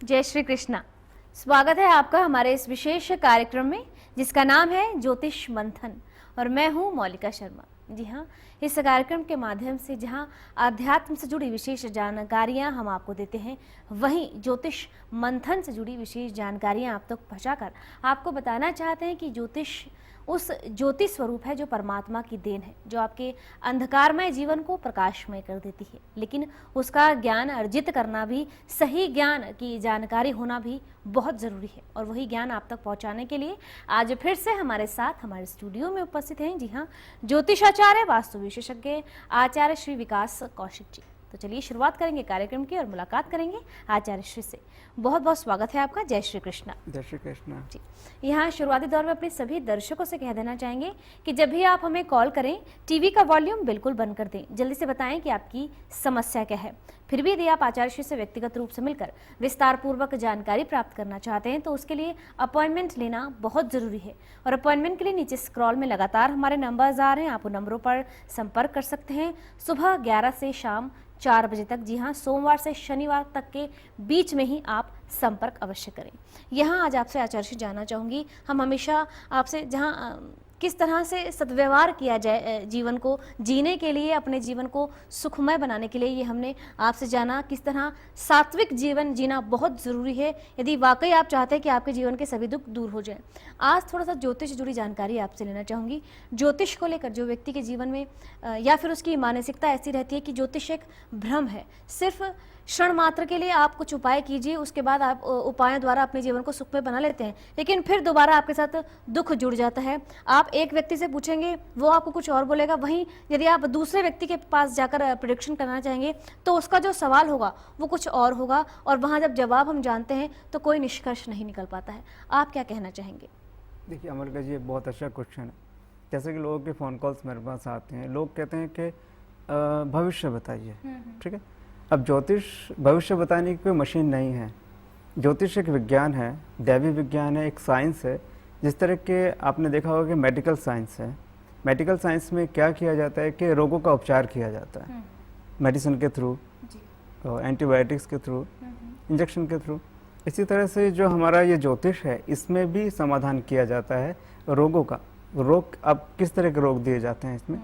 जय श्री कृष्णा। स्वागत है आपका हमारे इस विशेष कार्यक्रम में जिसका नाम है ज्योतिष मंथन और मैं हूं मौलिका शर्मा। जी हाँ, इस कार्यक्रम के माध्यम से जहां अध्यात्म से जुड़ी विशेष जानकारियां हम आपको देते हैं, वहीं ज्योतिष मंथन से जुड़ी विशेष जानकारियां आप तक पहुंचाकर आपको बताना चाहते हैं कि ज्योतिष उस ज्योति स्वरूप है जो परमात्मा की देन है, जो आपके अंधकारमय जीवन को प्रकाशमय कर देती है। लेकिन उसका ज्ञान अर्जित करना भी, सही ज्ञान की जानकारी होना भी बहुत ज़रूरी है और वही ज्ञान आप तक पहुंचाने के लिए आज फिर से हमारे साथ हमारे स्टूडियो में उपस्थित हैं, जी हाँ, ज्योतिषाचार्य वास्तु विशेषज्ञ आचार्य श्री विकास कौशिक जी। तो चलिए शुरुआत करेंगे कार्यक्रम की और मुलाकात करेंगे आचार्य श्री से। बहुत बहुत स्वागत है आपका। जय श्री कृष्णा। जय श्री कृष्णा जी। यहाँ शुरुआती दौर में अपने सभी दर्शकों से कह देना चाहेंगे कि जब भी आप हमें कॉल करें, टीवी का वॉल्यूम बिल्कुल बंद कर दें। जल्दी से बताएं कि आपकी समस्या क्या है। फिर भी यदि आप आचार्य श्री से व्यक्तिगत रूप से मिलकर विस्तार पूर्वक जानकारी प्राप्त करना चाहते हैं तो उसके लिए अपॉइंटमेंट लेना बहुत ज़रूरी है और अपॉइंटमेंट के लिए नीचे स्क्रॉल में लगातार हमारे नंबर्स आ रहे हैं, आप उन नंबरों पर संपर्क कर सकते हैं। सुबह 11 से शाम 4 बजे तक, जी हाँ, सोमवार से शनिवार तक के बीच में ही आप संपर्क अवश्य करें। यहाँ आज आपसे आचार्य श्री जानना चाहूँगी, हम हमेशा आपसे जहाँ किस तरह से सद्व्यवहार किया जाए जीवन को जीने के लिए, अपने जीवन को सुखमय बनाने के लिए, ये हमने आपसे जाना। किस तरह सात्विक जीवन जीना बहुत ज़रूरी है यदि वाकई आप चाहते हैं कि आपके जीवन के सभी दुख दूर हो जाएं। आज थोड़ा सा ज्योतिष से जुड़ी जानकारी आपसे लेना चाहूँगी। ज्योतिष को लेकर जो व्यक्ति के जीवन में या फिर उसकी मानसिकता ऐसी रहती है कि ज्योतिष एक भ्रम है, सिर्फ क्षण मात्र के लिए आप कुछ उपाय कीजिए, उसके बाद आप उपायों द्वारा अपने जीवन को सुखमय बना लेते हैं, लेकिन फिर दोबारा आपके साथ दुख जुड़ जाता है। आप एक व्यक्ति से पूछेंगे, वो आपको कुछ और बोलेगा। वहीं यदि आप दूसरे व्यक्ति के पास जाकर प्रेडिक्शन करना चाहेंगे तो उसका जो सवाल होगा वो कुछ और होगा और वहाँ जब जवाब हम जानते हैं तो कोई निष्कर्ष नहीं निकल पाता है। आप क्या कहना चाहेंगे? देखिए अमर जी, बहुत अच्छा क्वेश्चन है। जैसे कि लोगों के फ़ोन कॉल्स मेरे पास आते हैं, लोग कहते हैं कि भविष्य बताइए, ठीक है। अब ज्योतिष भविष्य बताने की कोई मशीन नहीं है। ज्योतिष एक विज्ञान है, दैवी विज्ञान है, एक साइंस है। जिस तरह के आपने देखा होगा कि मेडिकल साइंस है, मेडिकल साइंस में क्या किया जाता है कि रोगों का उपचार किया जाता है मेडिसिन के थ्रू, एंटीबायोटिक्स के थ्रू, इंजेक्शन के थ्रू। इसी तरह से जो हमारा ये ज्योतिष है, इसमें भी समाधान किया जाता है रोगों का। रोग अब किस तरह के रोग दिए जाते हैं इसमें,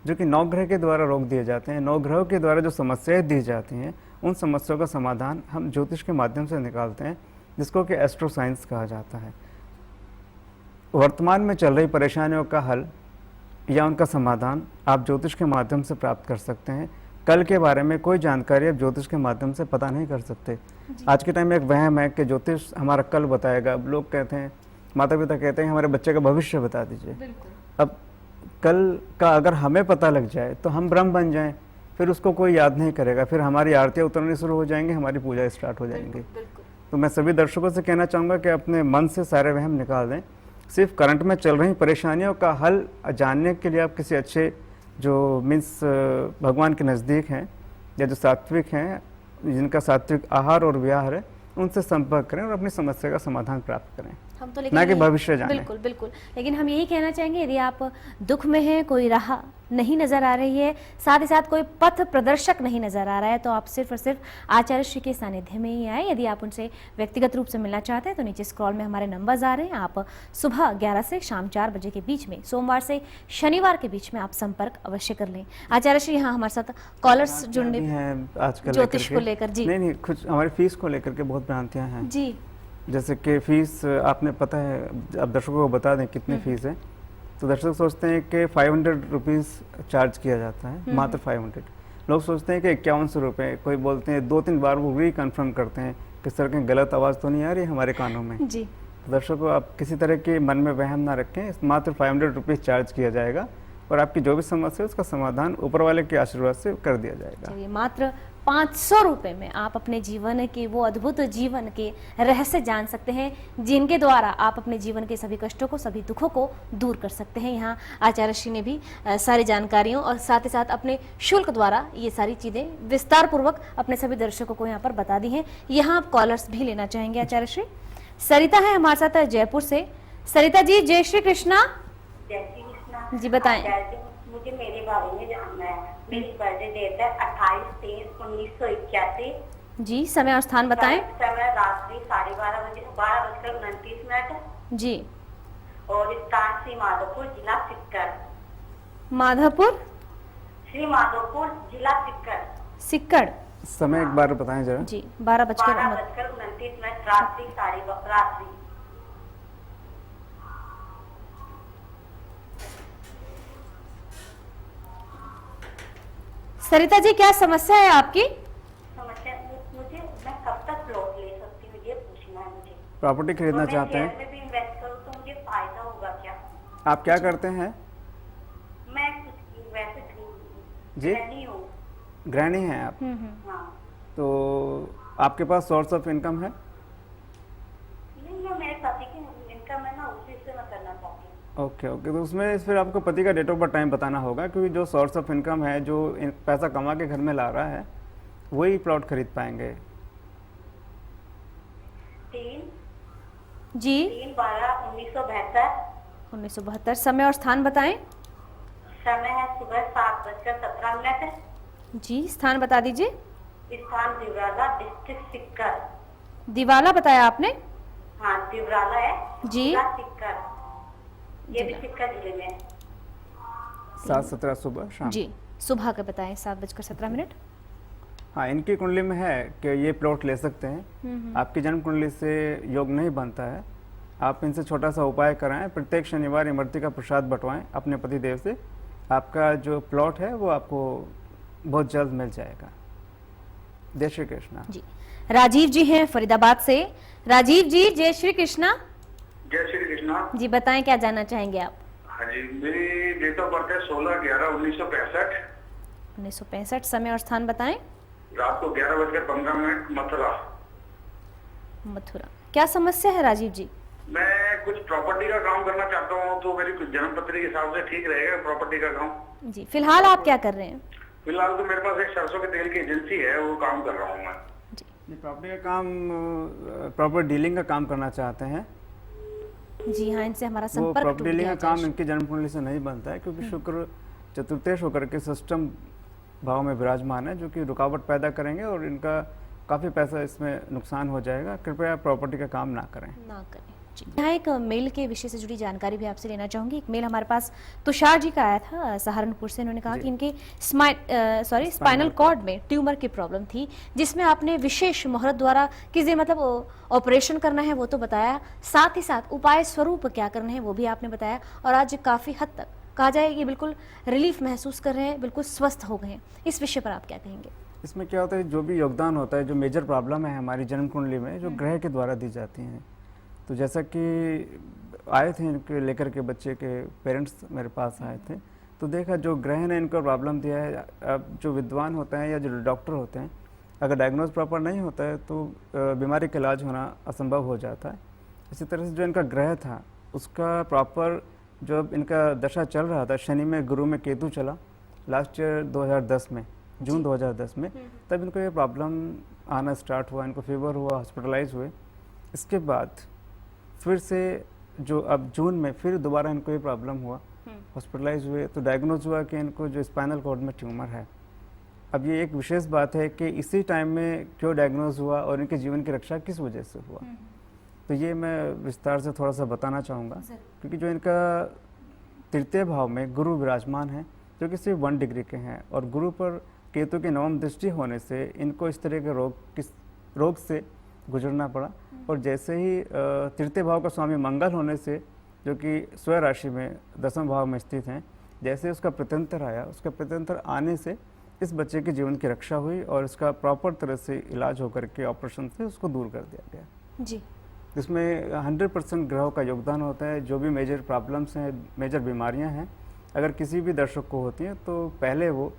जो कि 9 ग्रह के द्वारा रोग दिए जाते हैं। 9 ग्रहों के द्वारा जो समस्याएं दी जाती हैं, उन समस्याओं का समाधान हम ज्योतिष के माध्यम से निकालते हैं, जिसको कि एस्ट्रो साइंस कहा जाता है। वर्तमान में चल रही परेशानियों का हल या उनका समाधान आप ज्योतिष के माध्यम से प्राप्त कर सकते हैं। कल के बारे में कोई जानकारी आप ज्योतिष के माध्यम से पता नहीं कर सकते। आज के टाइम में एक वहम है कि ज्योतिष हमारा कल बताएगा। अब लोग कहते हैं, माता पिता कहते हैं हमारे बच्चे का भविष्य बता दीजिए। अब कल का अगर हमें पता लग जाए तो हम ब्रह्म बन जाएं, फिर उसको कोई याद नहीं करेगा, फिर हमारी आरतियाँ उतरनी शुरू हो जाएंगी, हमारी पूजा स्टार्ट हो जाएंगी। तो मैं सभी दर्शकों से कहना चाहूँगा कि अपने मन से सारे वहम निकाल दें। सिर्फ करंट में चल रही परेशानियों का हल जानने के लिए आप किसी अच्छे जो मीन्स भगवान के नज़दीक हैं या जो सात्विक हैं, जिनका सात्विक आहार और विहार है, उनसे संपर्क करें और अपनी समस्या का समाधान प्राप्त करें। हम तो लेकिन ना कि भविष्य जाने। बिल्कुल बिल्कुल, लेकिन हम यही कहना चाहेंगे, यदि आप दुख में हैं, कोई राह नहीं नजर आ रही है, साथ ही साथ कोई पथ प्रदर्शक नहीं नजर आ रहा है, तो आप सिर्फ और सिर्फ आचार्य श्री के सानिध्य में ही आए। यदि आप उनसे व्यक्तिगत रूप से मिलना चाहते हैं तो नीचे स्क्रॉल में हमारे नंबर्स आ रहे हैं। आप सुबह 11 से शाम 4 बजे के बीच में, सोमवार से शनिवार के बीच में आप संपर्क अवश्य कर लें। आचार्य श्री, यहाँ हमारे साथ कॉलर्स जुड़ने हैं आजकल ज्योतिष को लेकर। जी नहीं, कुछ हमारी फीस को लेकर के बहुत भ्रांतियाँ हैं जी। जैसे कि फ़ीस आपने पता है, अब दर्शकों को बता दें कितनी फ़ीस है। तो दर्शक सोचते हैं कि 500 रुपीज़ चार्ज किया जाता है, मात्र 500। लोग सोचते हैं कि 5100 रुपये, कोई बोलते हैं 2-3 बार वो रिकन्फर्म करते हैं कि सर कहीं गलत आवाज़ तो नहीं आ रही हमारे कानों में जी। तो दर्शकों, आप किसी तरह के मन में वहम ना रखें, मात्र 500 रुपीज़ चार्ज किया जाएगा और आपकी जो भी समस्या है उसका समाधान ऊपर वाले के आशीर्वाद से कर दिया जाएगा। मात्र 500 रुपये में आप अपने जीवन के वो अद्भुत जीवन के रहस्य जान सकते हैं, जिनके द्वारा आप अपने जीवन के सभी कष्टों को, सभी दुखों को दूर कर सकते हैं। यहाँ आचार्य श्री ने भी सारी जानकारियों और साथ ही साथ अपने शुल्क द्वारा ये सारी चीज़ें विस्तार पूर्वक अपने सभी दर्शकों को यहाँ पर बता दी हैं। यहाँ आप कॉलर्स भी लेना चाहेंगे आचार्य श्री। सरिता है हमारे साथ जयपुर से। सरिता जी, जय श्री कृष्णा। जय श्री कृष्णा जी, बताएं। मुझे मेरे बारे में जानना है। मेरी बर्थडे डेट है 28/3/1981। जी, समय और स्थान बताएं। समय रात्रि 12:30 बजे 12:29 जी। और स्थान श्री माधोपुर जिला सिक्कर। माधोपुर श्री माधोपुर जिला सिक्कर। सिक्कड़। समय एक बार बताएं जरा। जी, 12:29 12:29 रात्रि रात्रि। सरिता जी, क्या समस्या है आपकी? समस्या मुझे, मैं कब तक प्लॉट ले सकती हूँ ये पूछना है मुझे। प्रॉपर्टी खरीदना तो चाहते मैं हैं? शेयर में भी इन्वेस्ट करूँ तो मुझे फायदा होगा क्या? आप क्या करते हैं? मैं कुछ वैसे जी? नहीं हूँ। गृहिणी हैं आप? हाँ। तो आपके पास सोर्स ऑफ इनकम है? नहीं, मैं मेरे पति की इनकम है ना, उसी से मैं करना चाहती हूँ। ओके ओके, तो उसमें फिर आपको पति का डेट ऑफ बर्थ टाइम बताना होगा, क्योंकि जो सोर्स ऑफ इनकम है, जो पैसा कमा के घर में ला रहा है, वही प्लॉट खरीद पाएंगे। 3/12/1972। 1972। समय और स्थान बताएं। समय है सुबह 7:17 जी, स्थान बता दीजिए। स्थान दिवराला, डिस्ट्रिक्ट सिक्कर। दिवाला बताया आपने? हाँ, दिवराला है जी। जिला सिक्कर। ये भी सिक्कर जिले में है। 7-17 सुबह शाम। जी, सुबह का बताएं 7:17। हाँ, इनकी कुंडली में है कि ये प्लॉट ले सकते हैं। आपकी जन्म कुंडली से योग नहीं बनता है। आप इनसे छोटा सा उपाय कराएं, प्रत्येक शनिवार इमरती का प्रसाद बंटवाएं अपने पति देव से। आपका जो प्लॉट है वो आपको बहुत जल्द मिल जाएगा। जय श्री कृष्णा। जी, राजीव जी हैं फरीदाबाद से। राजीव जी, जय श्री कृष्णा। जय श्री कृष्णा। जी, बताएं क्या जानना चाहेंगे आप? हाँ जी, मेरी डेट ऑफ बर्थ है 16/11/1965। 1965। समय और स्थान बताएं। रात को 11:15 मथुरा। मथुरा। क्या समस्या है राजीव जी? मैं कुछ प्रॉपर्टी का काम करना चाहता हूँ, तो मेरी कुछ जन्मपत्री के हिसाब से ठीक रहेगा प्रॉपर्टी का काम? जी, फिलहाल आप क्या कर रहे हैं? फिलहाल तो मेरे पास एक सरसों के तेल की एजेंसी है, वो काम कर रहा हूँ मैं। ये प्रॉपर्टी का काम, प्रॉपर डीलिंग का काम करना चाहते हैं। जी हाँ, इनसे हमारा वो संपर्क प्रॉपर्टी टूट डीलिंग गया का काम जैसे। इनकी जन्म कुंडली से नहीं बनता है, क्योंकि शुक्र चतुर्थेश होकर के सिस्टम भाव में विराजमान है, जो कि रुकावट पैदा करेंगे और इनका काफ़ी पैसा इसमें नुकसान हो जाएगा। कृपया प्रॉपर्टी का काम ना करें। ना करें। जी, यहाँ एक मेल के विषय से जुड़ी जानकारी भी आपसे लेना चाहूंगी। एक मेल हमारे पास तुषार जी का आया था सहारनपुर से। उन्होंने कहा कि इनके स्पाइनल कॉर्ड में ट्यूमर की प्रॉब्लम थी, जिसमें आपने विशेष मुहूर्त द्वारा किसी मतलब ऑपरेशन करना है वो तो बताया, साथ ही साथ उपाय स्वरूप क्या करना है वो भी आपने बताया। और आज काफी हद तक कहा जाए ये बिल्कुल रिलीफ महसूस कर रहे हैं, बिल्कुल स्वस्थ हो गए हैं। इस विषय पर आप क्या कहेंगे? इसमें क्या होता है, जो भी योगदान होता है, जो मेजर प्रॉब्लम है हमारी जन्म कुंडली में, जो ग्रह के द्वारा दी जाती हैं। तो जैसा कि आए थे इनके लेकर के बच्चे के पेरेंट्स मेरे पास आए थे, तो देखा जो ग्रह ने इनको प्रॉब्लम दिया है। अब जो विद्वान होते हैं या जो डॉक्टर होते हैं, अगर डायग्नोज प्रॉपर नहीं होता है तो बीमारी का इलाज होना असंभव हो जाता है। इसी तरह से जो इनका ग्रह था उसका प्रॉपर, जब इनका दशा चल रहा था, शनि में गुरु में केतु चला लास्ट ईयर 2010 में, जून 2010 में, तब इनको ये प्रॉब्लम आना स्टार्ट हुआ। इनको फीवर हुआ, हॉस्पिटलाइज हुए। इसके बाद फिर से जो अब जून में फिर दोबारा इनको ये प्रॉब्लम हुआ, हॉस्पिटलाइज हुए, तो डायग्नोज हुआ कि इनको जो स्पाइनल कॉर्ड में ट्यूमर है। अब ये एक विशेष बात है कि इसी टाइम में क्यों डायग्नोज हुआ और इनके जीवन की रक्षा किस वजह से हुआ, तो ये मैं विस्तार से थोड़ा सा बताना चाहूँगा। क्योंकि जो इनका तृतीय भाव में गुरु विराजमान है, जो कि सिर्फ 1 डिग्री के हैं, और गुरु पर केतु की नवम दृष्टि होने से इनको इस तरह के रोग से गुजरना पड़ा। और जैसे ही तृतीय भाव का स्वामी मंगल होने से, जो कि स्वयं राशि में 10वें भाव में स्थित हैं, जैसे उसका प्रत्यंतर आया, उसका प्रत्यंतर आने से इस बच्चे के जीवन की रक्षा हुई और इसका प्रॉपर तरह से इलाज होकर के ऑपरेशन से उसको दूर कर दिया गया। जी, इसमें 100% ग्रहों का योगदान होता है। जो भी मेजर प्रॉब्लम्स हैं, मेजर बीमारियां हैं, अगर किसी भी दर्शक को होती हैं तो पहले वो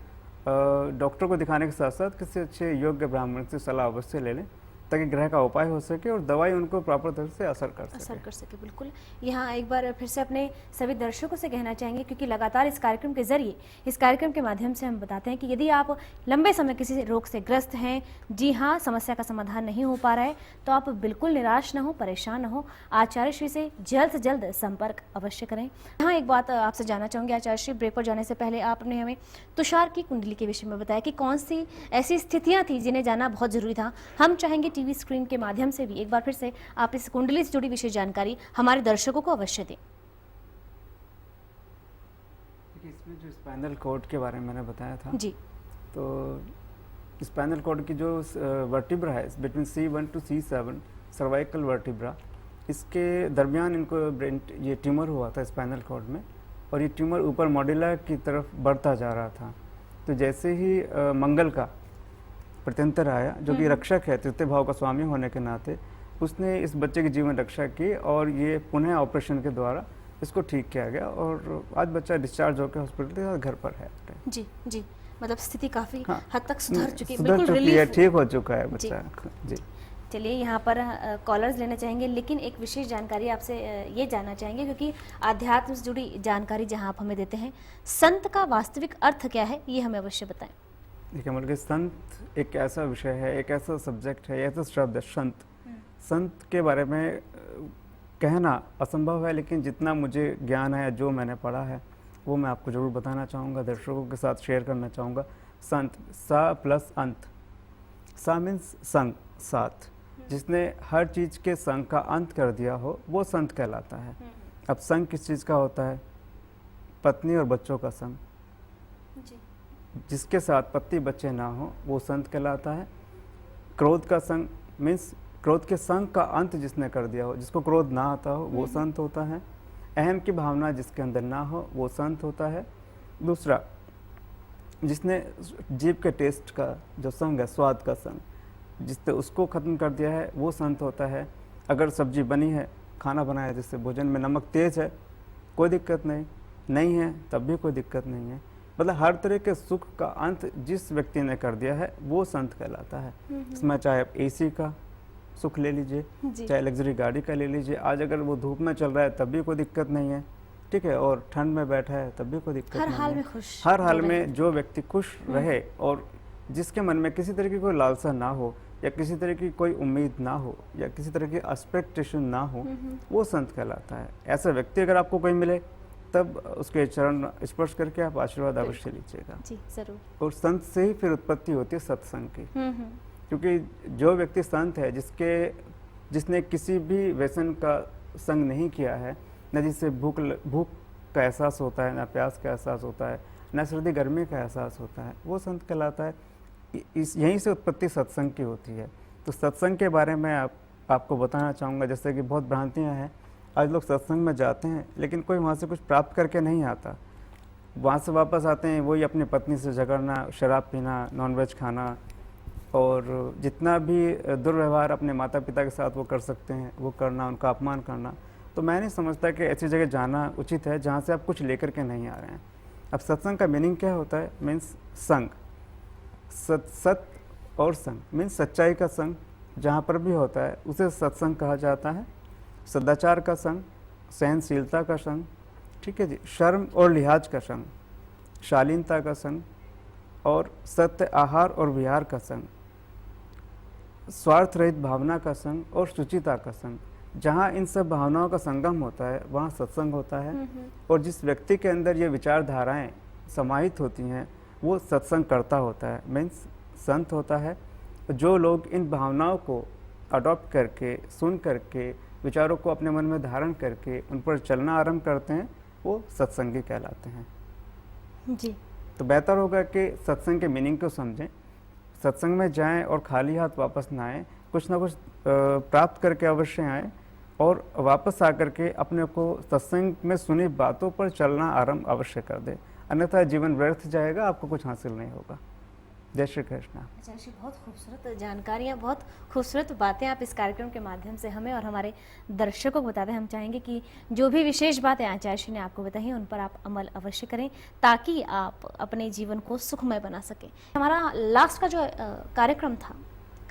डॉक्टर को दिखाने के साथ साथ किसी अच्छे योग्य ब्राह्मण से सलाह अवश्य ले लें, ताकि ग्रह का उपाय हो सके और दवाई उनको प्रॉपर तरह से असर कर असर सके। कर सके। बिल्कुल, यहाँ एक बार फिर से अपने सभी दर्शकों से कहना चाहेंगे, क्योंकि लगातार इस कार्यक्रम के जरिए, इस कार्यक्रम के माध्यम से हम बताते हैं कि यदि आप लंबे समय किसी रोग से ग्रस्त हैं, जी हाँ, समस्या का समाधान नहीं हो पा रहा है, तो आप बिल्कुल निराश न हो, परेशान न हो, आचार्य श्री से जल्द जल्द संपर्क अवश्य करें। यहाँ एक बात आपसे जानना चाहूँगी आचार्य श्री, ब्रेक पर जाने से पहले आपने हमें तुषार की कुंडली के विषय में बताया कि कौन सी ऐसी स्थितियाँ थी जिन्हें जाना बहुत जरूरी था। हम चाहेंगे टीवी स्क्रीन के माध्यम से भी एक बार फिर से आप इस कुंडली से जुड़ी विशेष जानकारी हमारे दर्शकों को अवश्य दें। देखिए, इसमें जो स्पाइनल कॉर्ड के बारे में मैंने बताया था जी, तो स्पाइनल कॉर्ड की जो वर्टिब्रा है between C1 to C7 cervical vertebra, इसके दरमियान इनको ब्रेन ये ट्यूमर हुआ था स्पाइनल कॉर्ड में, और ये ट्यूमर ऊपर मॉड्यूला की तरफ बढ़ता जा रहा था। तो जैसे ही मंगल का प्रत्यंतर आया, जो कि रक्षक है, तृतीय भाव का स्वामी होने के नाते, उसने इस बच्चे की जीवन रक्षा की और ये पुनः ऑपरेशन के द्वारा इसको ठीक किया गया और आज बच्चा डिस्चार्ज होकर हॉस्पिटल के घर पर है। जी, जी, मतलब स्थिति काफी हाँ, हद तक सुधर चुकी है, सुधर बिल्कुल चुकी है, रिलीफ। ठीक हो चुका है बच्चा। जी, चलिए, यहाँ पर कॉलर्स लेना चाहेंगे, लेकिन एक विशेष जानकारी आपसे ये जानना चाहेंगे, क्योंकि आध्यात्म से जुड़ी जानकारी जहाँ आप हमें देते हैं, संत का वास्तविक अर्थ क्या है, ये हमें अवश्य बताएं। देखिए, मतलब कि संत एक ऐसा विषय है, एक ऐसा सब्जेक्ट है, ऐसा शब्द है संत। संत के बारे में कहना असंभव है, लेकिन जितना मुझे ज्ञान है, जो मैंने पढ़ा है, वो मैं आपको जरूर बताना चाहूँगा, दर्शकों के साथ शेयर करना चाहूँगा। संत, सा प्लस अंत। सा मीन्स संग, साथ। जिसने हर चीज़ के संग का अंत कर दिया हो, वो संत कहलाता है। अब संग किस चीज़ का होता है? पत्नी और बच्चों का संग। जी, जिसके साथ पत्नी बच्चे ना हो, वो संत कहलाता है। क्रोध का संग मीन्स क्रोध के संग का अंत जिसने कर दिया हो, जिसको क्रोध ना आता हो, वो संत होता है। अहम की भावना जिसके अंदर ना हो, वो संत होता है। दूसरा, जिसने जीभ के टेस्ट का जो संग है, स्वाद का संग, जिसने उसको ख़त्म कर दिया है, वो संत होता है। अगर सब्जी बनी है, खाना बनाया, जिससे भोजन में नमक तेज है, कोई दिक्कत नहीं है, तब भी कोई दिक्कत नहीं है। मतलब हर तरह के सुख का अंत जिस व्यक्ति ने कर दिया है, वो संत कहलाता है। इसमें चाहे आप AC का सुख ले लीजिए, चाहे लग्जरी गाड़ी का ले लीजिए। आज अगर वो धूप में चल रहा है तब भी कोई दिक्कत नहीं है, ठीक है, और ठंड में बैठा है तब भी कोई दिक्कत नहीं है। हर हाल में खुश, हर हाल में जो व्यक्ति खुश रहे और जिसके मन में किसी तरह की कोई लालसा ना हो, या किसी तरह की कोई उम्मीद ना हो, या किसी तरह की एक्सपेक्टेशन ना हो, वो संत कहलाता है। ऐसा व्यक्ति अगर आपको कोई मिले, तब उसके चरण स्पर्श करके आप आशीर्वाद अवश्य लीजिएगा। जी, जरूर। और संत से ही फिर उत्पत्ति होती है सत्संग की। क्योंकि जो व्यक्ति संत है, जिसने किसी भी व्यसन का संग नहीं किया है, न जिससे भूख का एहसास होता है, न प्यास का एहसास होता है, न सर्दी गर्मी का एहसास होता है, वो संत कहलाता है। यहीं से उत्पत्ति सत्संग की होती है। तो सत्संग के बारे में आपको बताना चाहूँगा। जैसे कि बहुत भ्रांतियाँ हैं, आज लोग सत्संग में जाते हैं, लेकिन कोई वहाँ से कुछ प्राप्त करके नहीं आता। वहाँ से वापस आते हैं, वही अपनी पत्नी से झगड़ना, शराब पीना, नॉनवेज खाना, और जितना भी दुर्व्यवहार अपने माता पिता के साथ वो कर सकते हैं, वो करना, उनका अपमान करना। तो मैं नहीं समझता कि ऐसी जगह जाना उचित है जहाँ से आप कुछ लेकर के नहीं आ रहे हैं। अब सत्संग का मीनिंग क्या होता है? मीन्स संग। सत और संग मीन्स सच्चाई का संग जहाँ पर भी होता है, उसे सत्संग कहा जाता है। सदाचार का संग, सहनशीलता का संग, ठीक है जी, शर्म और लिहाज का संग, शालीनता का संग, और सत्य आहार और विहार का संग, स्वार्थ रहित भावना का संग, और शुचिता का संग। जहाँ इन सब भावनाओं का संगम होता है, वहाँ सत्संग होता है। और जिस व्यक्ति के अंदर ये विचारधाराएं समाहित होती हैं, वो सत्संग करता होता है, मीन्स संत होता है। जो लोग इन भावनाओं को अडॉप्ट करके, सुन करके, विचारों को अपने मन में धारण करके उन पर चलना आरंभ करते हैं, वो सत्संगी कहलाते हैं। जी, तो बेहतर होगा कि सत्संग के मीनिंग को समझें, सत्संग में जाएं और खाली हाथ वापस ना आएँ, कुछ ना कुछ प्राप्त करके अवश्य आएँ, और वापस आकर के अपने को सत्संग में सुनी बातों पर चलना आरंभ अवश्य कर दे, अन्यथा जीवन व्यर्थ जाएगा, आपको कुछ हासिल नहीं होगा। जय श्री कृष्ण। आचार्य जी, बहुत खूबसूरत जानकारियाँ, बहुत खूबसूरत बातें आप इस कार्यक्रम के माध्यम से हमें और हमारे दर्शकों को बताते हैं। हम चाहेंगे कि जो भी विशेष बातें आचार्य जी ने आपको बताई हैं, उन पर आप अमल अवश्य करें, ताकि आप अपने जीवन को सुखमय बना सकें। हमारा लास्ट का जो कार्यक्रम था,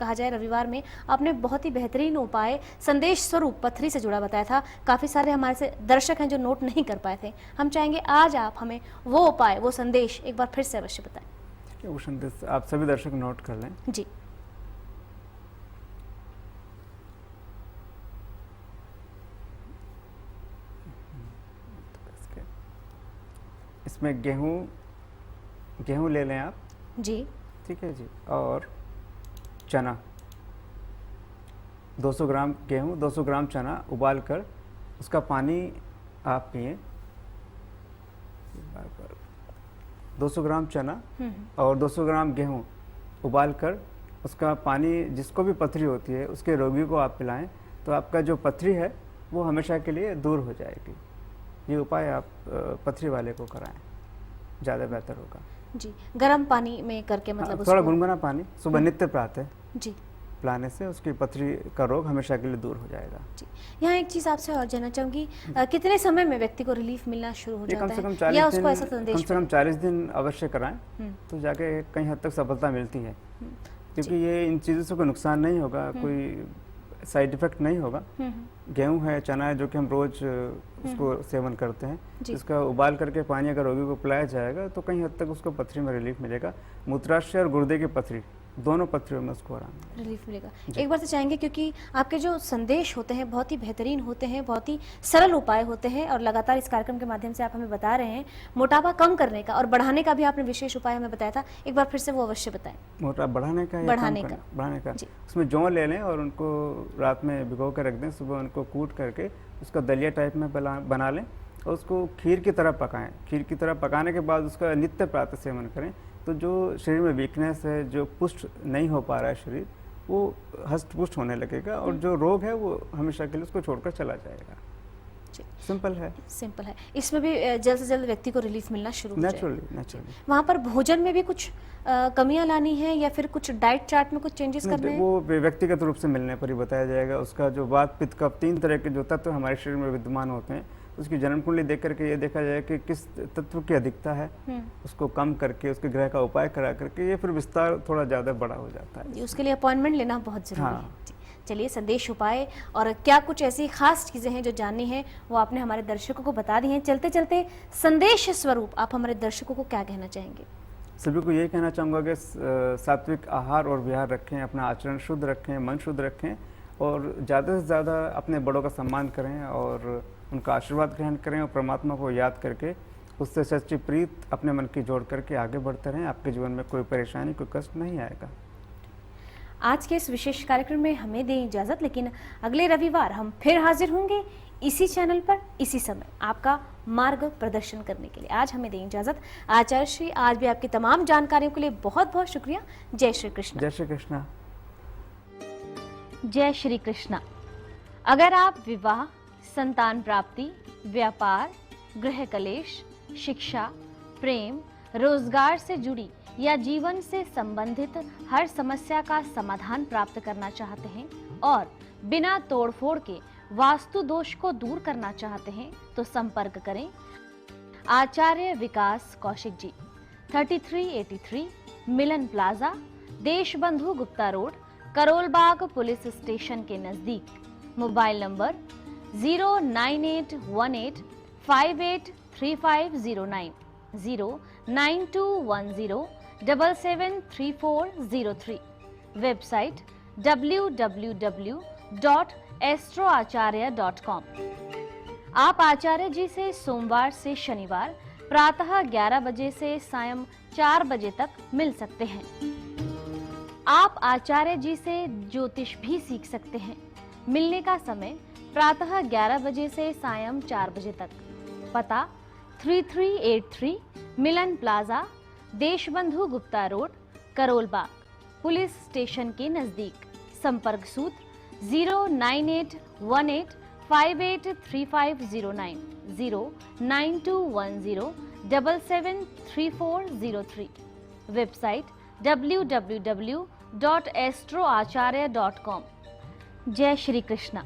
कहा जाए रविवार में आपने बहुत ही बेहतरीन उपाय संदेश स्वरूप पथरी से जुड़ा बताया था। काफ़ी सारे हमारे से दर्शक हैं जो नोट नहीं कर पाए थे। हम चाहेंगे आज आप हमें वो उपाय, वो संदेश एक बार फिर से अवश्य बताएं। वो संदेश आप सभी दर्शक नोट कर लें। जी। इसमें गेहूं ले लें आप। जी। ठीक है जी। और चना 200 ग्राम गेहूं, 200 ग्राम चना उबाल कर उसका पानी आप पिए। 200 ग्राम चना और 200 ग्राम गेहूं उबाल कर उसका पानी जिसको भी पथरी होती है उसके रोगी को आप पिलाएं तो आपका जो पथरी है वो हमेशा के लिए दूर हो जाएगी। ये उपाय आप पथरी वाले को कराएं, ज़्यादा बेहतर होगा। जी। गर्म पानी में करके मतलब थोड़ा गुनगुना पानी सुबह नित्य प्रातः जी पिलाने से उसकी पथरी का रोग हमेशा के लिए दूर हो जाएगा। जी। यहाँ एक चीज़ आपसे और जानना चाहूँगी, कितने समय में व्यक्ति को रिलीफ मिलना शुरू हो जाता है या उसको ऐसा संदेश? कम से कम 40 दिन अवश्य कराएं तो जाके कहीं हद तक सफलता मिलती है, क्योंकि ये इन चीज़ों से कोई नुकसान नहीं होगा, कोई साइड इफेक्ट नहीं होगा। गेहूं है, चना है, जो कि हम रोज उसको सेवन करते हैं, इसका उबाल करके पानी अगर रोगी को पिलाया जाएगा तो कहीं हद तक उसको पथरी में रिलीफ मिलेगा। मूत्राशय और गुर्दे की पथरी दोनों पथरियों में उसको आराम रिलीफ मिलेगा। एक बार से चाहेंगे, क्योंकि आपके जो संदेश होते हैं बहुत ही बेहतरीन होते हैं, बहुत ही सरल उपाय होते हैं और लगातार इस कार्यक्रम के माध्यम से आप हमें बता रहे हैं मोटापा कम करने का और बढ़ाने का भी आपने विशेष उपाय हमें बताया था। एक बार फिर से वो अवश्य बताएं। मोटापा बढ़ाने का बढ़ाने का उसमें जौ ले लें और उनको रात में भिगो कर रख दें, सुबह उनको कूट करके उसका दलिया टाइप में बना लें और उसको खीर की तरह पकाएं। खीर की तरह पकाने के बाद उसका नित्य प्रातः सेवन करें तो जो शरीर में वीकनेस है, जो पुष्ट नहीं हो पा रहा है शरीर, वो हष्ट पुष्ट होने लगेगा और जो रोग है वो हमेशा के लिए उसको छोड़कर चला जाएगा। सिंपल है। सिंपल है। इसमें भी जल्द से जल्द व्यक्ति को रिलीफ मिलना शुरू हो जाएगा। नेचुरली। वहाँ पर भोजन में भी कुछ कमियां लानी है या फिर कुछ डाइट चार्ट में कुछ चेंजेस करने हैं? वो व्यक्तिगत रूप से मिलने पर ही बताया जाएगा। उसका जो वात पित्त कफ 3 तरह के जो तत्व हमारे शरीर में विद्यमान होते हैं, उसकी जन्म कुंडली देख करके ये देखा जाए कि किस तत्व की अधिकता है, उसको कम करके उसके ग्रह का उपाय करा करके ये फिर विस्तार थोड़ा ज़्यादा बड़ा हो जाता है। उसके लिए अपॉइंटमेंट लेना बहुत जरूरी है। चलिए, संदेश उपाय और क्या कुछ ऐसी खास चीज़ें हैं जो जाननी है वो आपने हमारे दर्शकों को बता दी हैं। चलते चलते संदेश स्वरूप आप हमारे दर्शकों को क्या कहना चाहेंगे? सभी को ये कहना चाहूँगा कि सात्विक आहार और विहार रखें, अपना आचरण शुद्ध रखें, मन शुद्ध रखें और ज़्यादा से ज़्यादा अपने बड़ों का सम्मान करें और उनका आशीर्वाद ग्रहण करें और परमात्मा को याद करके उससे सच्ची प्रीत अपने मन की जोड़ करके आगे बढ़ते रहें। आपके जीवन में कोई परेशानी, कोई कष्ट नहीं आएगा। आज के इस विशेष कार्यक्रम में हमें दें इजाज़त, लेकिन अगले रविवार हम फिर हाजिर होंगे इसी चैनल पर, इसी समय आपका मार्ग प्रदर्शन करने के लिए। आज हमें दें इजाज़त। आचार्य श्री, आज भी आपकी तमाम जानकारियों के लिए बहुत बहुत शुक्रिया। जय श्री कृष्ण। जय श्री कृष्ण। जय श्री कृष्ण। अगर आप विवाह, संतान प्राप्ति, व्यापार, गृह कलेश, शिक्षा, प्रेम, रोजगार से जुड़ी या जीवन से संबंधित हर समस्या का समाधान प्राप्त करना चाहते हैं और बिना तोड़फोड़ के वास्तु दोष को दूर करना चाहते हैं तो संपर्क करें Acharya Vikas Kaushik ji, 3383 Milan Plaza, Deshbandhu Gupta road, Karol Bagh police station के नजदीक। Mobile number 09818583509, 09210773403। Website www.astroacharya.com। आप आचार्य जी से सोमवार से शनिवार प्रातः 11 बजे से सायं 4 बजे तक मिल सकते हैं। आप आचार्य जी से ज्योतिष भी सीख सकते हैं। मिलने का समय प्रातः 11 बजे से सायं 4 बजे तक। पता 3383 Milan Plaza, Deshbandhu Gupta road, Karol Bagh police station के नजदीक। संपर्क सूत्र 09818583509, 09210773403। Website www.astroacharya.com। जय श्री कृष्ण।